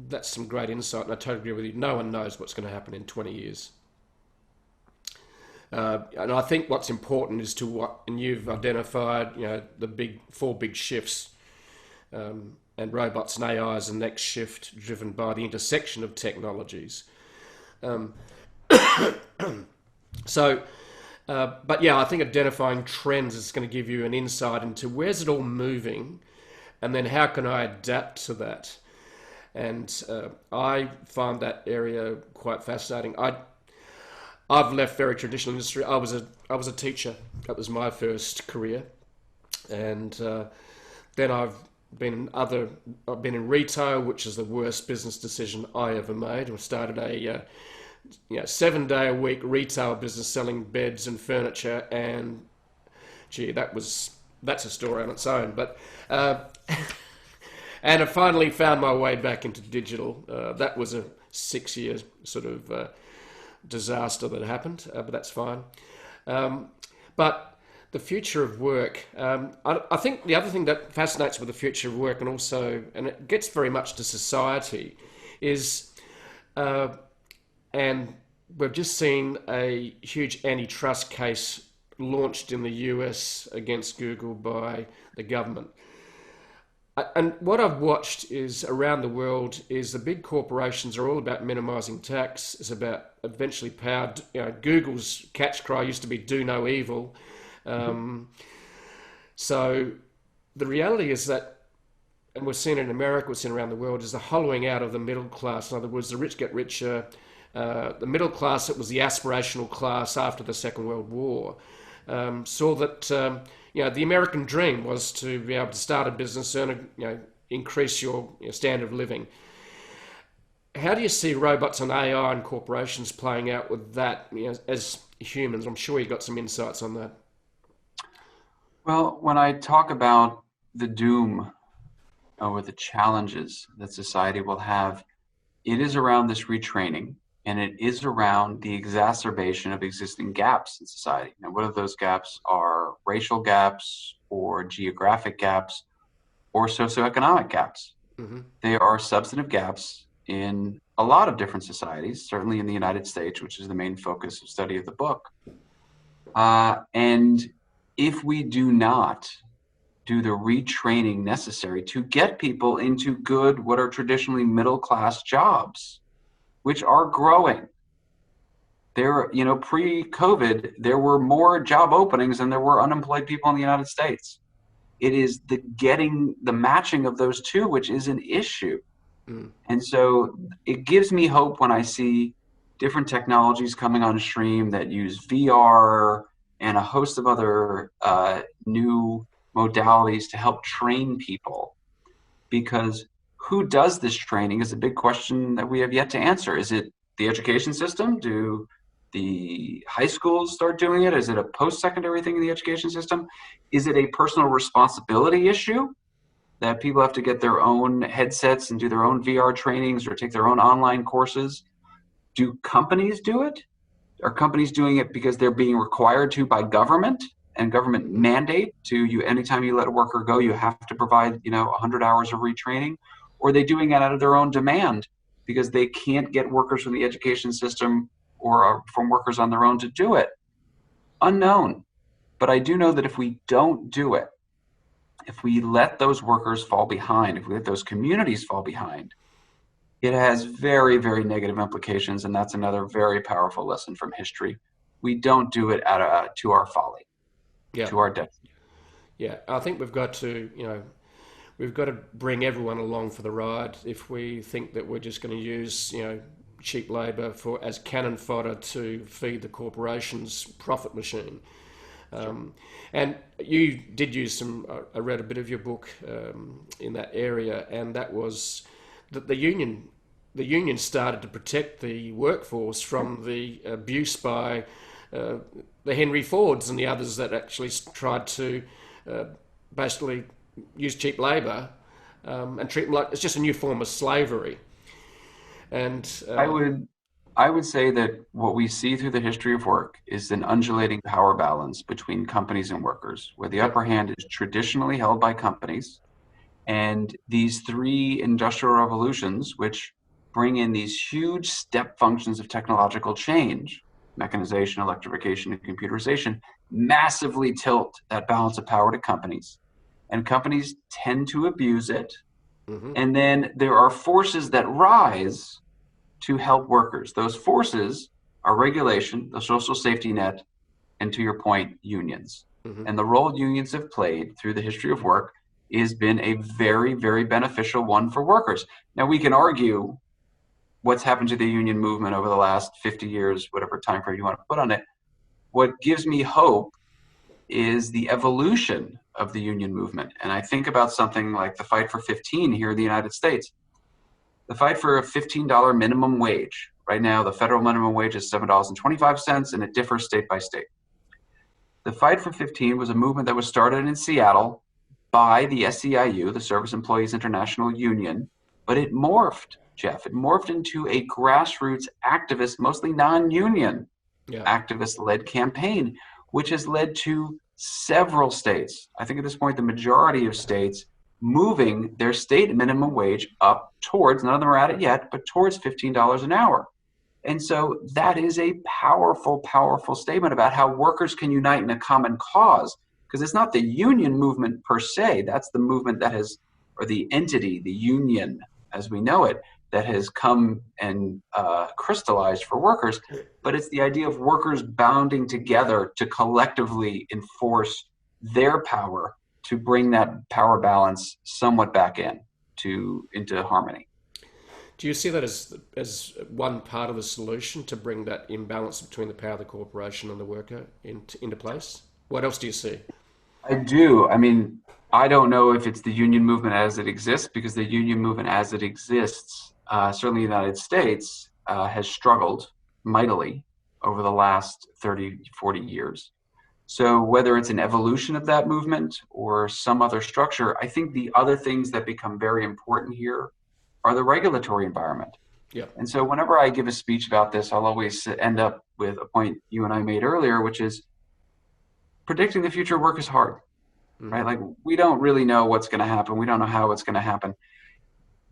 that's some great insight, and I totally agree with you. No one knows what's going to happen in 20 years. And I think what's important is and you've identified, the four big shifts, and robots and AI is the next shift driven by the intersection of technologies. But yeah, I think identifying trends is going to give you an insight into where's it all moving, and then how can I adapt to that. And I find that area quite fascinating. I've left very traditional industry. I was a teacher. That was my first career, and then I've I've been in retail, which is the worst business decision I ever made. I started a 7-day a week retail business selling beds and furniture, and gee, that's a story on its own. But and I finally found my way back into digital. That was a 6-year sort of disaster that happened, but that's fine. But the future of work, I think the other thing that fascinates with the future of work, and it gets very much to society, is, and we've just seen a huge antitrust case launched in the US against Google by the government. And what I've watched is around the world is the big corporations are all about minimizing tax. It's about eventually power. Google's catch cry used to be "do no evil." So the reality is that, and we've seen it in America, we've seen it around the world, is the hollowing out of the middle class. In other words, the rich get richer. The middle class, it was the aspirational class after the Second World War, saw that the American dream was to be able to start a business, increase your standard of living. How do you see robots and AI and corporations playing out with that as humans? I'm sure you got some insights on that. Well, when I talk about the doom or the challenges that society will have, it is around this retraining, and it is around the exacerbation of existing gaps in society. Now, whether those gaps are racial gaps or geographic gaps or socioeconomic gaps, they are substantive gaps in a lot of different societies, certainly in the United States, which is the main focus of study of the book. And if we do not do the retraining necessary to get people into good, what are traditionally middle-class jobs, which are growing. Pre-COVID, there were more job openings than there were unemployed people in the United States. It is the matching of those two, which is an issue. And so it gives me hope when I see different technologies coming on stream that use VR and a host of other new modalities to help train people. Because who does this training is a big question that we have yet to answer. Is it the education system? Do the high schools start doing it? Is it a post-secondary thing in the education system? Is it a personal responsibility issue that people have to get their own headsets and do their own VR trainings or take their own online courses? Do companies do it? Are companies doing it because they're being required to by government and government mandate anytime you let a worker go, you have to provide 100 hours of retraining? Or are they doing it out of their own demand because they can't get workers from the education system or from workers on their own to do it? Unknown. But I do know that if we don't do it, if we let those workers fall behind, if we let those communities fall behind, it has very, very negative implications, and that's another very powerful lesson from history. We don't do it to our folly, to our detriment. Yeah, I think we've got to bring everyone along for the ride. If we think that we're just going to use cheap labour as cannon fodder to feed the corporation's profit machine. And you did use I read a bit of your book in that area, and that was that the union started to protect the workforce from the abuse by the Henry Fords and the others that actually tried to basically use cheap labour and treat them like it's just a new form of slavery. And I would say that what we see through the history of work is an undulating power balance between companies and workers, where the upper hand is traditionally held by companies, and these three industrial revolutions, which bring in these huge step functions of technological change, mechanization, electrification, and computerization, massively tilt that balance of power to companies. And companies tend to abuse it. And then there are forces that rise to help workers. Those forces are regulation, the social safety net, and to your point, unions. And the role unions have played through the history of work has been a very, very beneficial one for workers. Now, we can argue what's happened to the union movement over the last 50 years, whatever time frame you want to put on it. What gives me hope is the evolution of the union movement. And I think about something like the fight for 15 here in the United States. The fight for a $15 minimum wage. Right now, the federal minimum wage is $7.25, and it differs state by state. The fight for 15 was a movement that was started in Seattle by the SEIU, the Service Employees International Union, but it morphed, Jeff. It morphed into a grassroots activist, mostly non-union, activist-led campaign, which has led to several states, I think at this point the majority of states, moving their state minimum wage up towards, none of them are at it yet, but towards $15 an hour. And so that is a powerful, powerful statement about how workers can unite in a common cause, because it's not the union movement per se. That's the movement that has, or the entity, the union as we know it, that has come and crystallized for workers. But it's the idea of workers bounding together to collectively enforce their power to bring that power balance somewhat back into harmony. Do you see that as one part of the solution to bring that imbalance between the power of the corporation and the worker into place? What else do you see? I do. I mean, I don't know if it's the union movement as it exists, because the union movement as it exists, certainly in the United States, has struggled mightily over the last 30, 40 years. So whether it's an evolution of that movement or some other structure, I think the other things that become very important here are the regulatory environment. Yeah. And so whenever I give a speech about this, I'll always end up with a point you and I made earlier, which is predicting the future of work is hard, right? Like, we don't really know what's going to happen. We don't know how it's going to happen,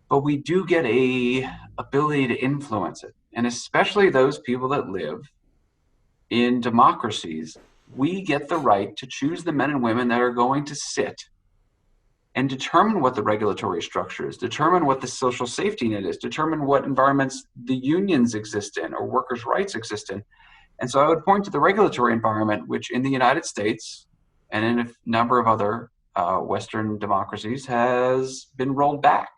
but we do get a ability to influence it. And especially those people that live in democracies, we get the right to choose the men and women that are going to sit and determine what the regulatory structure is, determine what the social safety net is, determine what environments the unions exist in or workers' rights exist in. And so I would point to the regulatory environment, which in the United States and in a number of other Western democracies has been rolled back.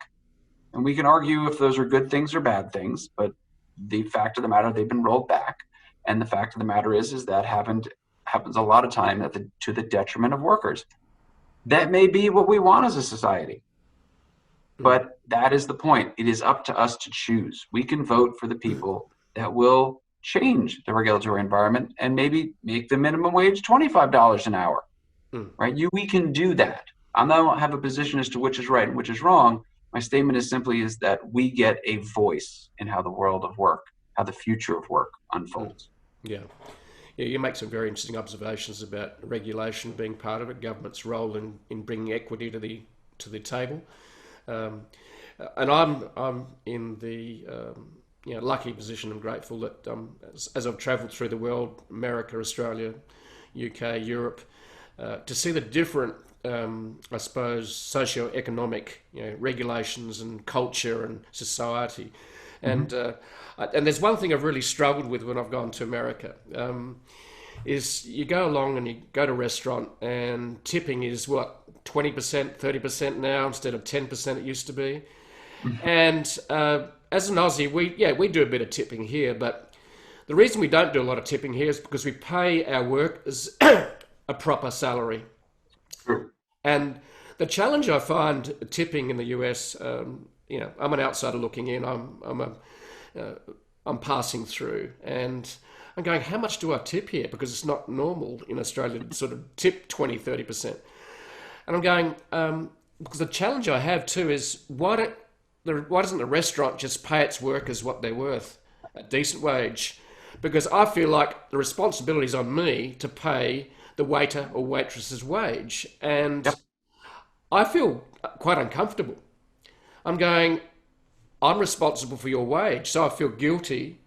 And we can argue if those are good things or bad things, but the fact of the matter, they've been rolled back. And the fact of the matter is that happens a lot of time to the detriment of workers. That may be what we want as a society, but that is the point. It is up to us to choose. We can vote for the people that will change the regulatory environment and maybe make the minimum wage $25 an hour, right? We can do that. I don't have a position as to which is right and which is wrong. My statement is simply that we get a voice in how the world of work, how the future of work unfolds. Yeah. Yeah, you make some very interesting observations about regulation being part of it, government's role in bringing equity to the table, and I'm in the lucky position and grateful that as I've travelled through the world, America, Australia, UK, Europe, to see the different I suppose socio-economic regulations and culture and society. And there's one thing I've really struggled with when I've gone to America, is you go along and you go to a restaurant and tipping is 20%, 30% now instead of 10% it used to be. And as an Aussie, we do a bit of tipping here, but the reason we don't do a lot of tipping here is because we pay our workers a proper salary. True. And the challenge I find tipping in the US, I'm an outsider looking in. I'm passing through, and I'm going, how much do I tip here? Because it's not normal in Australia to sort of tip 20, 30%. And I'm going, because the challenge I have too is why doesn't the restaurant just pay its workers what they're worth, a decent wage? Because I feel like the responsibility is on me to pay the waiter or waitress's wage, and I feel quite uncomfortable. I'm going, I'm responsible for your wage, so I feel guilty.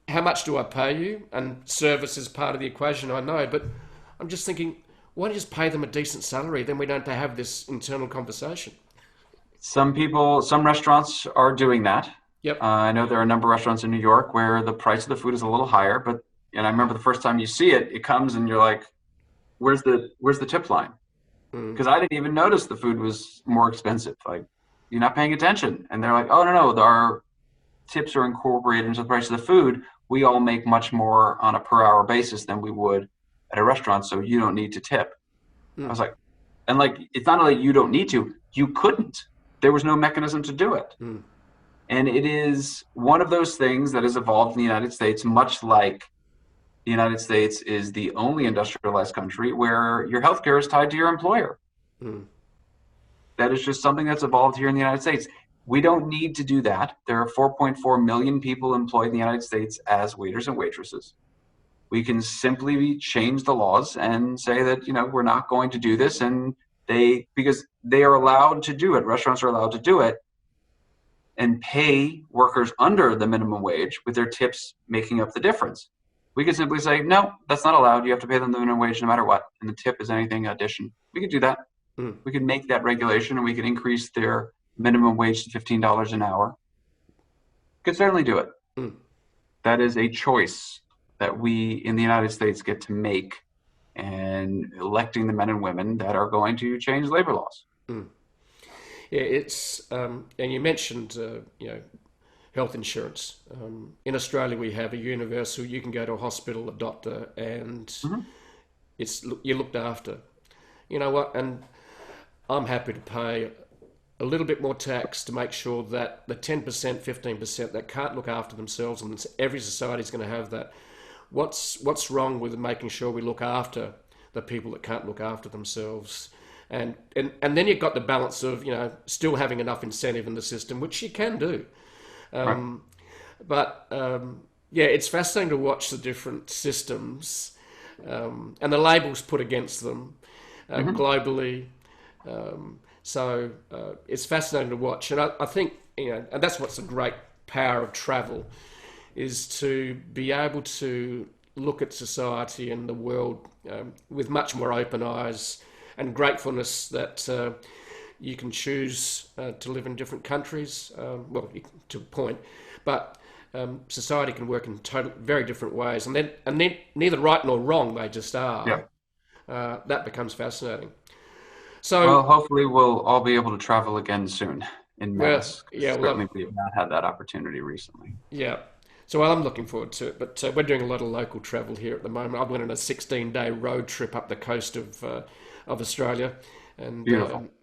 How much do I pay you? And service is part of the equation, I know, but I'm just thinking, why don't you just pay them a decent salary? Then we don't have to have this internal conversation. Some restaurants are doing that. Yep. I know there are a number of restaurants in New York where the price of the food is a little higher, but I remember the first time you see it, it comes and you're like, where's the tip line? Because I didn't even notice the food was more expensive. Like, you're not paying attention. And they're like, oh, no, our tips are incorporated into the price of the food. We all make much more on a per hour basis than we would at a restaurant, so you don't need to tip. I was like, and like, it's not only you don't need to, you couldn't. There was no mechanism to do it. And it is one of those things that has evolved in the United States, much like the United States is the only industrialized country where your healthcare is tied to your employer. That is just something that's evolved here in the United States. We don't need to do that. There are 4.4 million people employed in the United States as waiters and waitresses. We can simply change the laws and say that, we're not going to do this, and because they are allowed to do it, restaurants are allowed to do it, and pay workers under the minimum wage with their tips making up the difference. We could simply say, no, that's not allowed. You have to pay them the minimum wage no matter what, and the tip is anything addition. We could do that. We could make that regulation, and we could increase their minimum wage to $15 an hour. Could certainly do it. That is a choice that we in the United States get to make, and electing the men and women that are going to change labor laws. Yeah, it's and you mentioned health insurance. In Australia, we have a universal. You can go to a hospital, a doctor, and you're looked after. You know what? And I'm happy to pay a little bit more tax to make sure that the 10%, 15% that can't look after themselves, and every society is going to have that. What's wrong with making sure we look after the people that can't look after themselves? And then you've got the balance of, still having enough incentive in the system, which you can do. But it's fascinating to watch the different systems and the labels put against them globally. So it's fascinating to watch. And I think, and that's what's the great power of travel, is to be able to look at society and the world with much more open eyes and gratefulness that you can choose to live in different countries, to a point, but society can work in very different ways, and then neither right nor wrong, they just are. That becomes fascinating. So, well, hopefully we'll all be able to travel again soon in mass. Certainly we have not had that opportunity recently. So I'm looking forward to it, but we're doing a lot of local travel here at the moment. I went on a 16-day road trip up the coast of Australia, and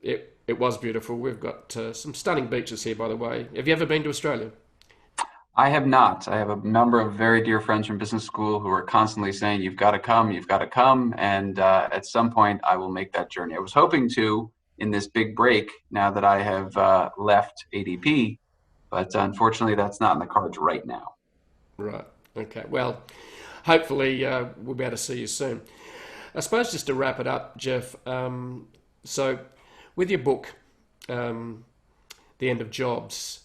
it was beautiful. We've got some stunning beaches here, by the way. Have you ever been to Australia? I have not. I have a number of very dear friends from business school who are constantly saying, you've got to come. And at some point I will make that journey. I was hoping to in this big break now that I have left ADP, but unfortunately that's not in the cards right now. Right. Okay. Well, hopefully we'll be able to see you soon. I suppose just to wrap it up, Jeff, so with your book, The End of Jobs,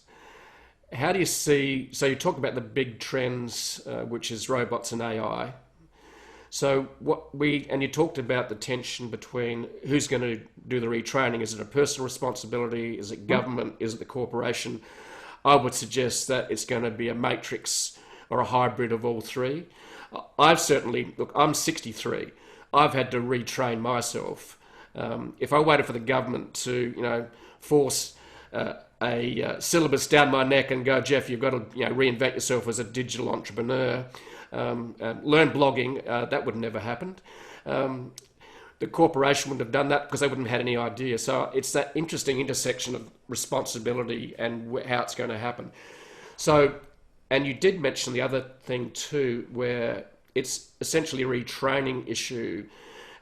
how do you see, so you talk about the big trends, which is robots and AI. So and you talked about the tension between who's going to do the retraining. Is it a personal responsibility? Is it government? Is it the corporation? I would suggest that it's going to be a matrix or a hybrid of all three. I'm 63. I've had to retrain myself. If I waited for the government to, force a syllabus down my neck and go, Jeff, you've got to reinvent yourself as a digital entrepreneur, learn blogging, that would never happened. The corporation wouldn't have done that because they wouldn't have had any idea. So it's that interesting intersection of responsibility and how it's going to happen. So, and you did mention the other thing too, where it's essentially a retraining issue,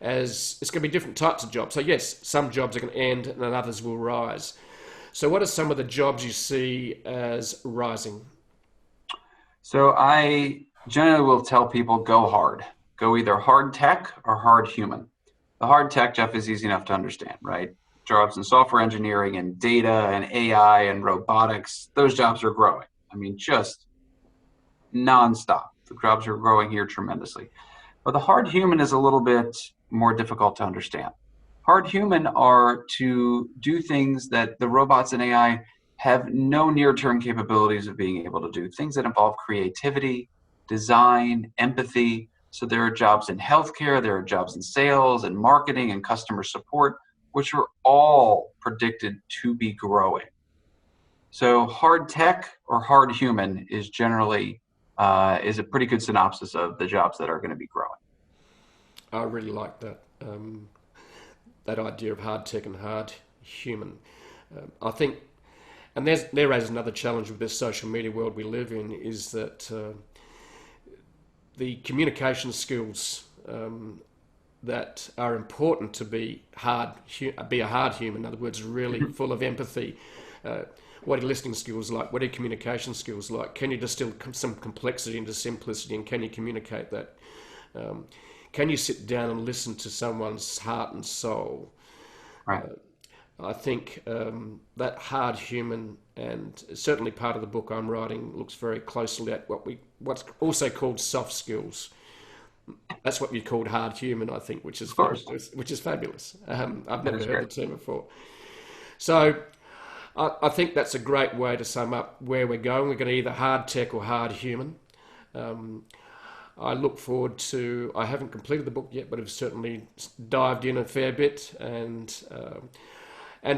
as it's going to be different types of jobs. So yes, some jobs are going to end and then others will rise. So what are some of the jobs you see as rising? So I generally will tell people go hard. Go either hard tech or hard human. The hard tech, Jeff, is easy enough to understand, right? Jobs in software engineering and data and AI and robotics, those jobs are growing. I mean, just nonstop. The jobs are growing here tremendously. But the hard human is a little bit more difficult to understand. Hard human are to do things that the robots and AI have no near-term capabilities of being able to do. Things that involve creativity, design, empathy. So there are jobs in healthcare, there are jobs in sales and marketing and customer support, which are all predicted to be growing. So hard tech or hard human is generally is a pretty good synopsis of the jobs that are going to be growing. I really like that. That idea of hard tech and hard human. I think, and there is another challenge with this social media world we live in, is that the communication skills that are important to be a hard human. In other words, really full of empathy. What are your listening skills like? What are your communication skills like? Can you distill some complexity into simplicity, and can you communicate that? Can you sit down and listen to someone's heart and soul? Right. I think that hard human, and certainly part of the book I'm writing, looks very closely at what's also called soft skills. That's what you called hard human, I think, which is fabulous. I've never heard the term before. So I think that's a great way to sum up where we're going. We're going to either hard tech or hard human. I look forward to, I haven't completed the book yet, but I've certainly dived in a fair bit. And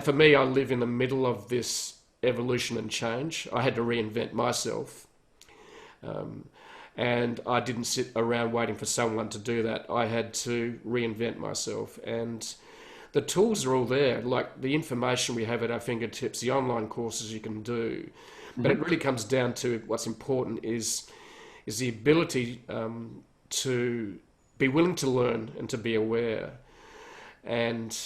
for me, I live in the middle of this evolution and change. I had to reinvent myself. And I didn't sit around waiting for someone to do that. I had to reinvent myself. And the tools are all there, like the information we have at our fingertips, the online courses you can do. But it really comes down to what's important is the ability to be willing to learn and to be aware. And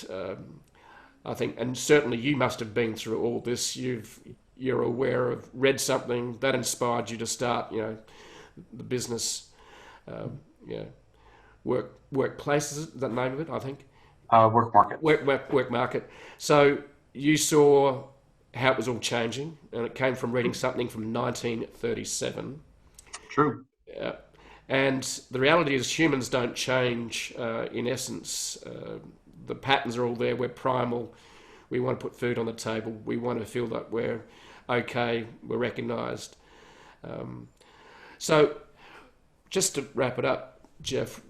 I think, and certainly you must have been through all this. You're aware of, read something that inspired you to start, the business, workplace, is the name of it, I think? Work market. Work market. So you saw how it was all changing, and it came from reading something from 1937. True. And the reality is humans don't change in essence. The patterns are all there. We're primal. We want to put food on the table. We want to feel that we're okay, we're recognised. So just to wrap it up, Jeff,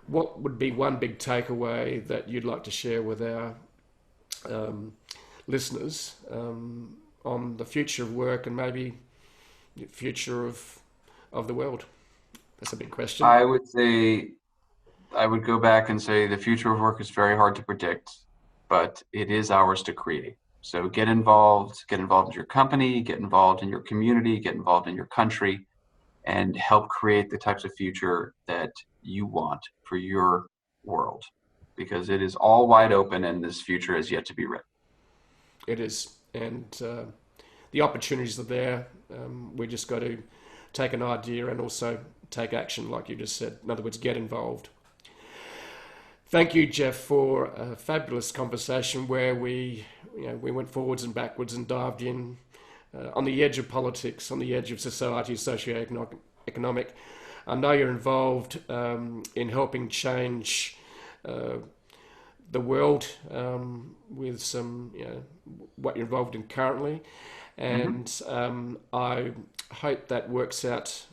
what would be one big takeaway that you'd like to share with our listeners on the future of work and maybe the future of the world? That's a big question. I would go back and say the future of work is very hard to predict, but it is ours to create. So get involved in your company, get involved in your community, get involved in your country, and help create the types of future that you want for your world, because it is all wide open and this future is yet to be written. It is. And the opportunities are there. We just got to take an idea and also take action, like you just said. In other words, get involved. Thank you, Jeff, for a fabulous conversation where we went forwards and backwards and dived in on the edge of politics, on the edge of society, socio-economic. I know you're involved in helping change the world with some, what you're involved in currently. And I hope that works out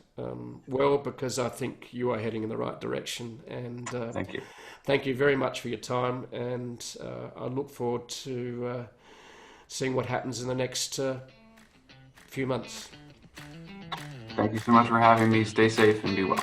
well, because I think you are heading in the right direction. And thank you. Thank you very much for your time. And I look forward to seeing what happens in the next few months. Thank you so much for having me. Stay safe and be well.